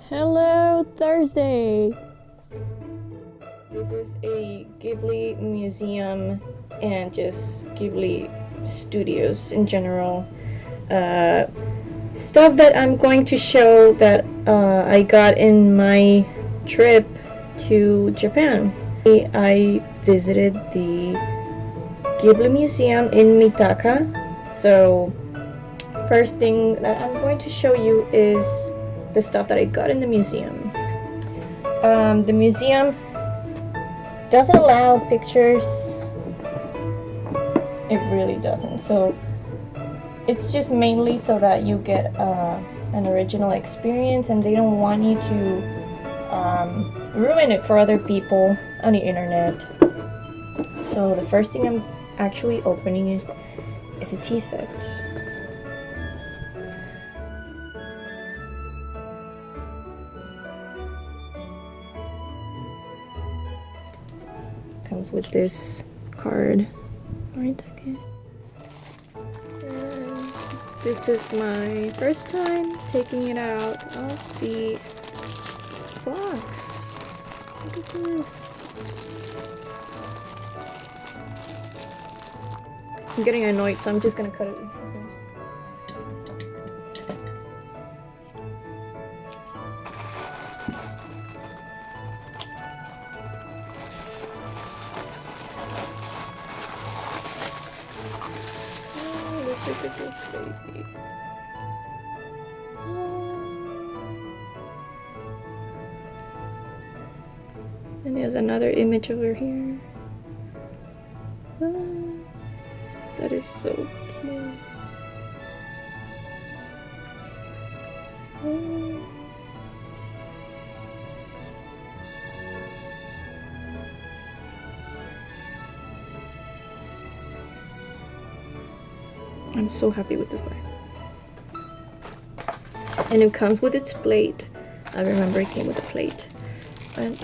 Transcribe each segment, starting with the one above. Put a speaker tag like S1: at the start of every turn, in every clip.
S1: Hello, Thursday! This is a Ghibli museum and just Ghibli studios in general. Stuff that I'm going to show that I got in my trip to Japan. I visited the Ghibli Museum in Mitaka. So, first thing that I'm going to show you is the stuff that I got in the museum. The museum doesn't allow pictures. It really doesn't. So it's just mainly so that you get an original experience, and they don't want you to ruin it for other people on the internet. So the first thing I'm actually opening is a tea set. Comes with this card. Alright, okay. And this is my first time taking it out of the box. Look at this. I'm getting annoyed, so I'm just gonna cut it with scissors. Look at this baby. And there's another image over here. That is so cute. I'm so happy with this bag. And it comes with its plate. I remember it came with a plate. And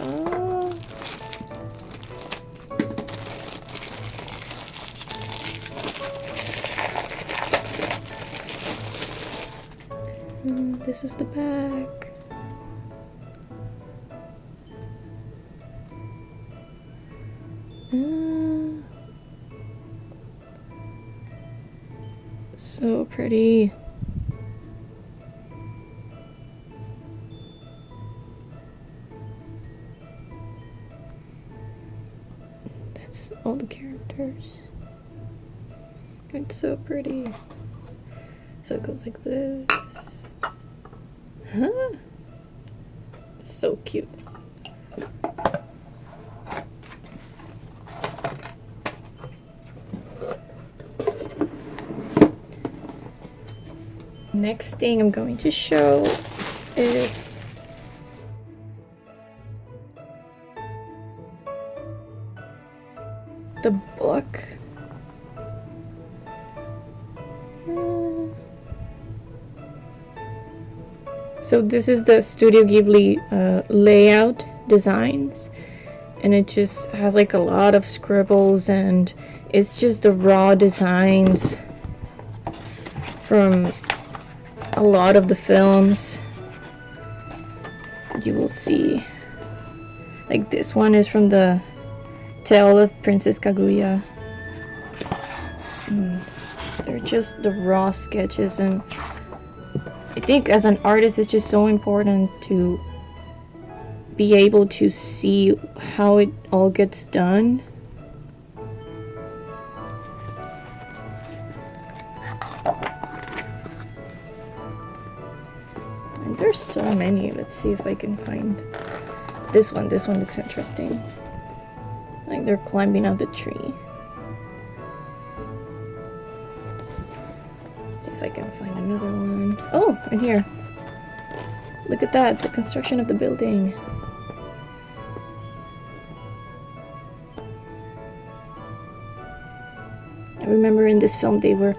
S1: this is the bag. So pretty. That's all the characters. It's so pretty. So it goes like this. Huh? So cute. Next thing I'm going to show is the book. So this is the Studio Ghibli layout designs, and it just has like a lot of scribbles, and it's just the raw designs from a lot of the films. You will see, like this one is from the Tale of Princess Kaguya. They're just the raw sketches, and I think as an artist it's just so important to be able to see how it all gets done. And there's so many. Let's see if I can find this one. This one looks interesting. Like they're climbing up the tree. See if I can find another one. Oh, right here. Look at that, the construction of the building. I remember in this film they were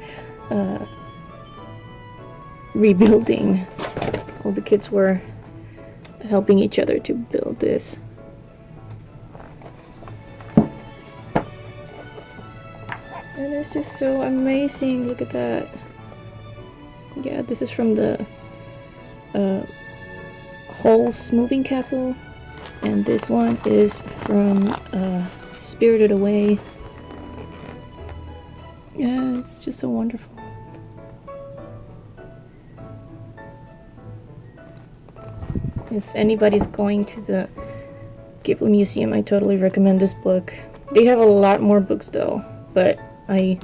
S1: rebuilding. All the kids were helping each other to build this. And it's just so amazing. Look at that. Yeah, this is from the Hall's Moving Castle, and this one is from Spirited Away. Yeah, it's just so wonderful. If anybody's going to the Ghibli Museum, I totally recommend this book. They have a lot more books though, but I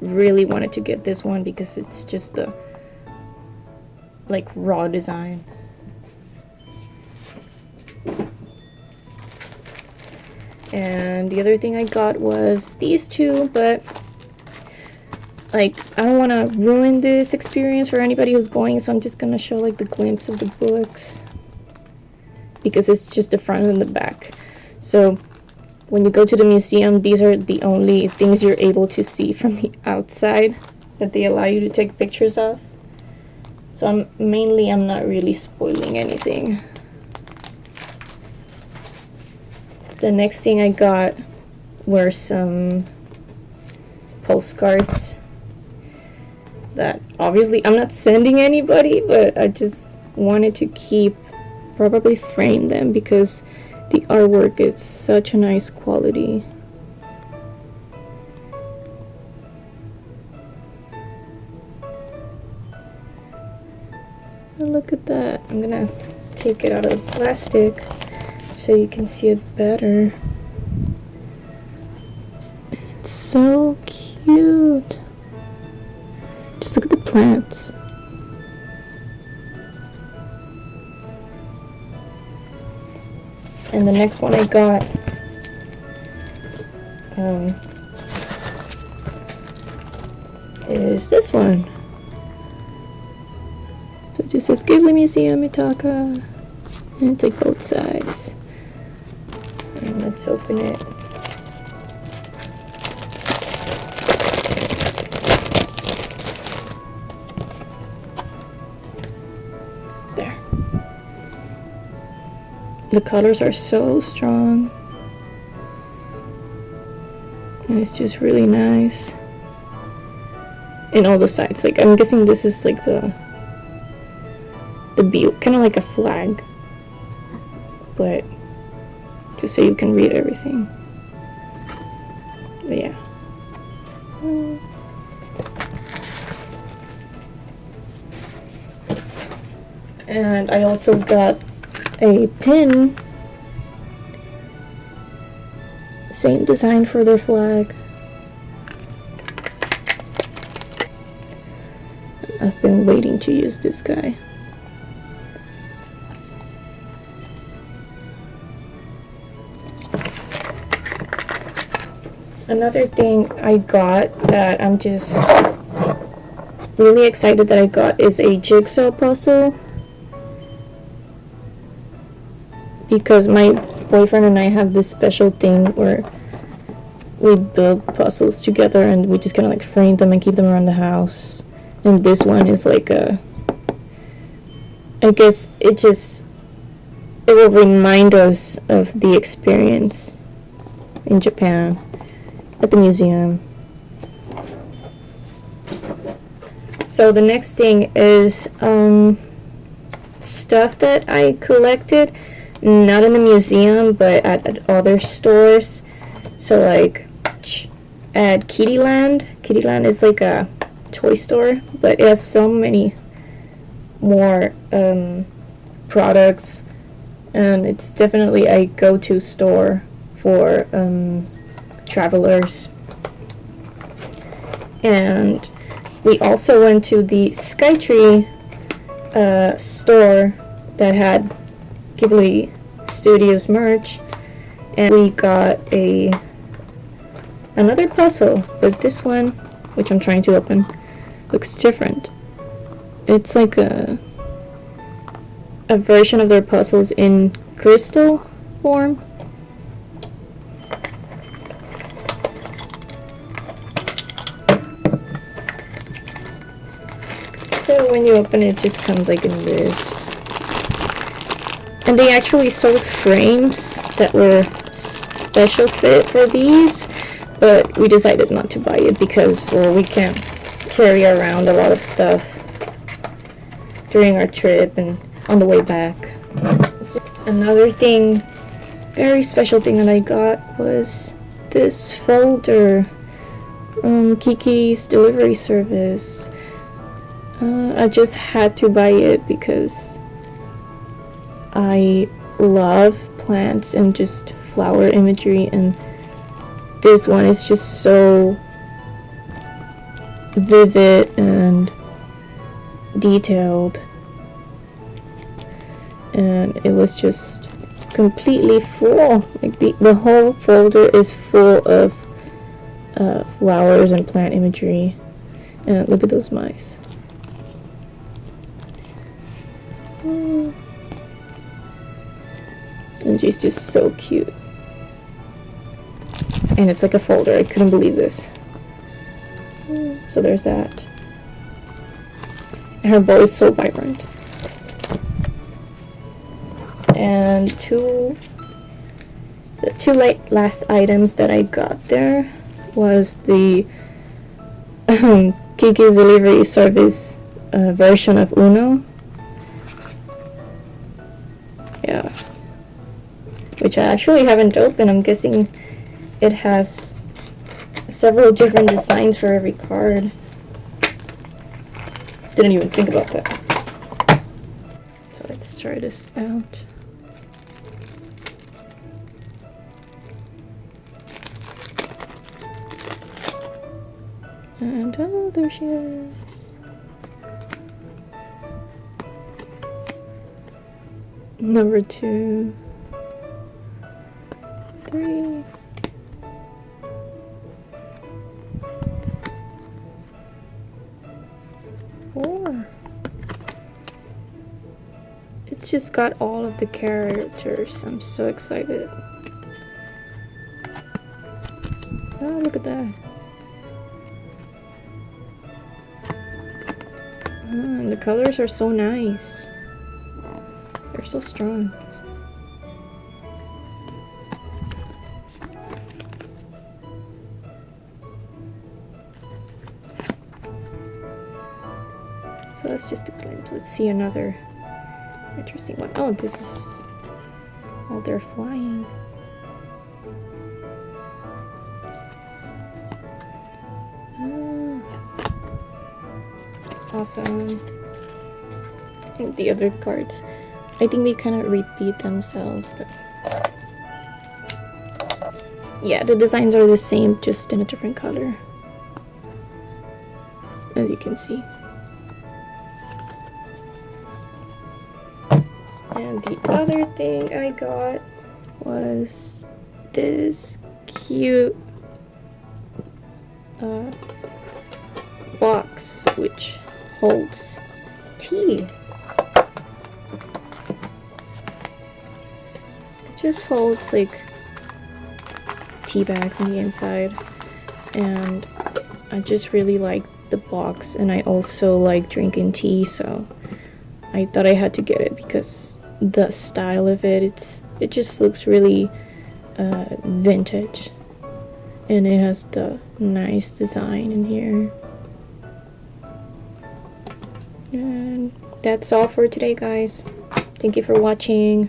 S1: really wanted to get this one because it's just the like raw design. And the other thing I got was these two, but like I don't want to ruin this experience for anybody who's going, so I'm just gonna show like the glimpse of the books because it's just the front and the back. So when you go to the museum, these are the only things you're able to see from the outside that they allow you to take pictures of. So I'm not really spoiling anything. The next thing I got were some postcards that obviously I'm not sending anybody, but I just wanted to keep, probably frame them because the artwork is such a nice quality. Oh, look at that. I'm gonna take it out of the plastic so you can see it better. It's so cute. Just look at the plants. And the next one I got is this one. So it just says Ghibli Museum Ithaca, and it's like both sides. And let's open it. There. The colors are so strong, and it's just really nice. And all the sides, like I'm guessing this is like the view, kind of like a flag, but just so you can read everything. But yeah. And I also got a pin, same design for their flag. I've been waiting to use this guy. Another thing I got that I'm just really excited that I got is a jigsaw puzzle, because my boyfriend and I have this special thing where we build puzzles together and we just kind of like frame them and keep them around the house. And this one is like a, I guess it will remind us of the experience in Japan at the museum. So the next thing is stuff that I collected, not in the museum but at other stores. So like at Kittyland is like a toy store, but it has so many more products, and it's definitely a go-to store for travelers. And we also went to the Skytree store that had Ghibli Studios merch, and we got another puzzle, but this one, which I'm trying to open, looks different. It's like a version of their puzzles in crystal form. So when you open it, it just comes like in this. And they actually sold frames that were special fit for these, but we decided not to buy it because, well, we can't carry around a lot of stuff during our trip and on the way back. Another thing, very special thing that I got was this folder from Kiki's delivery service. I just had to buy it because I love plants and just flower imagery, and this one is just so vivid and detailed, and it was just completely full. Like the whole folder is full of flowers and plant imagery. And look at those mice. And she's just so cute. And it's like a folder. I couldn't believe this. So there's that. And her bow is so vibrant. And the two last items that I got there was the Kiki's delivery service version of Uno. Yeah. Which I actually haven't opened. I'm guessing it has several different designs for every card. Didn't even think about that. So let's try this out. And oh, there she is. Number 2, 3. 4. It's just got all of the characters. I'm so excited. Oh, look at that. And the colors are so nice. They're so strong. So that's just a glimpse. Let's see another interesting one. Oh, this is... oh, they're flying. Awesome. And the other cards, I think they kind of repeat themselves, but yeah, the designs are the same, just in a different color, as you can see. And the other thing I got was this cute box which holds tea. It just holds like tea bags on the inside, and I just really like the box, and I also like drinking tea, so I thought I had to get it because the style of it, it just looks really vintage, and it has the nice design in here. And that's all for today, guys. Thank you for watching.